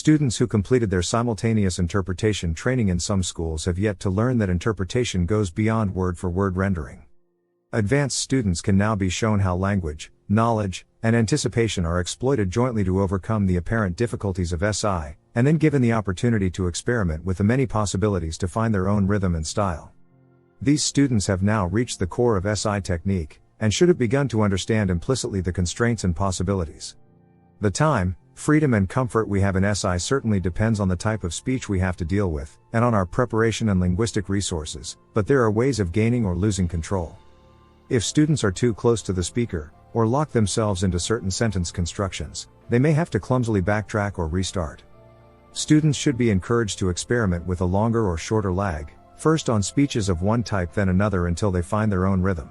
Students who completed their simultaneous interpretation training in some schools have yet to learn that interpretation goes beyond word-for-word rendering. Advanced students can now be shown how language, knowledge, and anticipation are exploited jointly to overcome the apparent difficulties of SI, and then given the opportunity to experiment with the many possibilities to find their own rhythm and style. These students have now reached the core of SI technique, and should have begun to understand implicitly the constraints and possibilities. The time, freedom and comfort we have in SI certainly depends on the type of speech we have to deal with, and on our preparation and linguistic resources, but there are ways of gaining or losing control. If students are too close to the speaker, or lock themselves into certain sentence constructions, they may have to clumsily backtrack or restart. Students should be encouraged to experiment with a longer or shorter lag, first on speeches of one type then another until they find their own rhythm.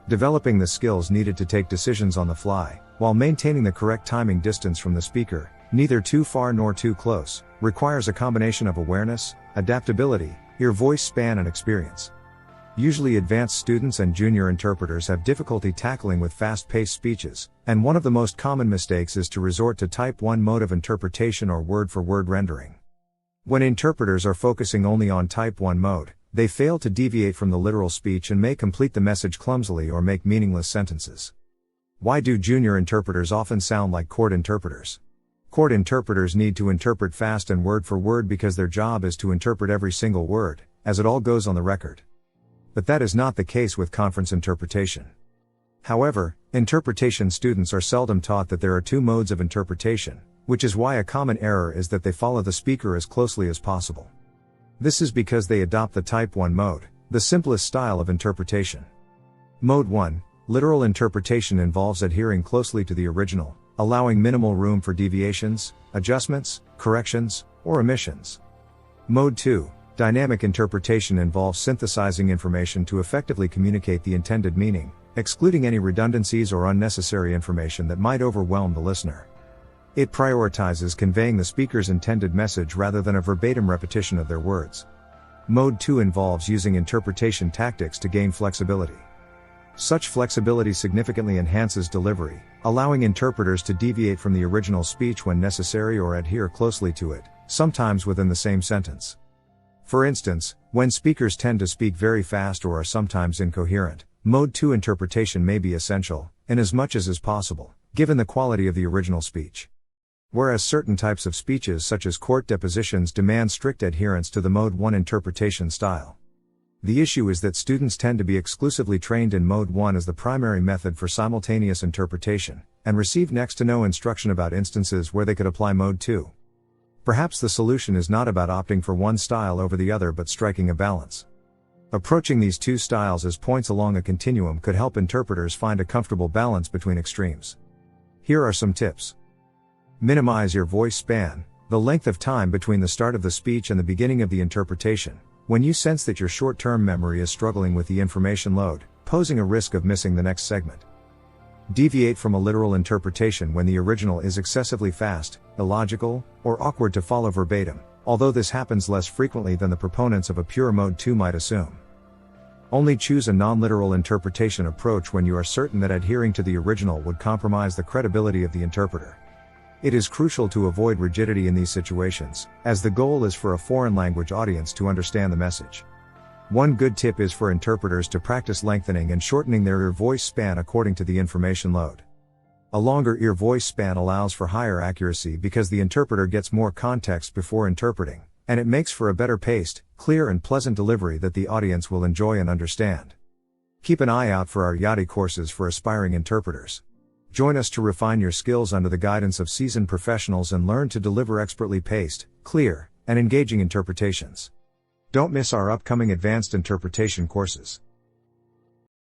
Developing the skills needed to take decisions on the fly, while maintaining the correct timing distance from the speaker, neither too far nor too close, requires a combination of awareness, adaptability, ear voice span and experience. Usually advanced students and junior interpreters have difficulty tackling with fast-paced speeches, and one of the most common mistakes is to resort to Type 1 mode of interpretation or word-for-word rendering. When interpreters are focusing only on Type 1 mode, they fail to deviate from the literal speech and may complete the message clumsily or make meaningless sentences. Why do junior interpreters often sound like court interpreters? Court interpreters need to interpret fast and word for word because their job is to interpret every single word, as it all goes on the record. But that is not the case with conference interpretation. However, interpretation students are seldom taught that there are two modes of interpretation, which is why a common error is that they follow the speaker as closely as possible. This is because they adopt the Type 1 mode, the simplest style of interpretation. Mode 1, literal interpretation, involves adhering closely to the original, allowing minimal room for deviations, adjustments, corrections, or omissions. Mode 2, dynamic interpretation, involves synthesizing information to effectively communicate the intended meaning, excluding any redundancies or unnecessary information that might overwhelm the listener. It prioritizes conveying the speaker's intended message rather than a verbatim repetition of their words. Mode 2 involves using interpretation tactics to gain flexibility. Such flexibility significantly enhances delivery, allowing interpreters to deviate from the original speech when necessary or adhere closely to it, sometimes within the same sentence. For instance, when speakers tend to speak very fast or are sometimes incoherent, Mode 2 interpretation may be essential, in as much as is possible, given the quality of the original speech. Whereas certain types of speeches such as court depositions demand strict adherence to the Mode 1 interpretation style. The issue is that students tend to be exclusively trained in Mode 1 as the primary method for simultaneous interpretation, and receive next to no instruction about instances where they could apply Mode 2. Perhaps the solution is not about opting for one style over the other but striking a balance. Approaching these two styles as points along a continuum could help interpreters find a comfortable balance between extremes. Here are some tips. Minimize your voice span, the length of time between the start of the speech and the beginning of the interpretation, when you sense that your short-term memory is struggling with the information load, posing a risk of missing the next segment. Deviate from a literal interpretation when the original is excessively fast, illogical, or awkward to follow verbatim, although this happens less frequently than the proponents of a pure Mode 2 might assume. Only choose a non-literal interpretation approach when you are certain that adhering to the original would compromise the credibility of the interpreter. It is crucial to avoid rigidity in these situations, as the goal is for a foreign language audience to understand the message. One good tip is for interpreters to practice lengthening and shortening their ear-voice span according to the information load. A longer ear-voice span allows for higher accuracy because the interpreter gets more context before interpreting, and it makes for a better paced, clear and pleasant delivery that the audience will enjoy and understand. Keep an eye out for our IATI courses for aspiring interpreters. Join us to refine your skills under the guidance of seasoned professionals and learn to deliver expertly paced, clear, and engaging interpretations. Don't miss our upcoming advanced interpretation courses.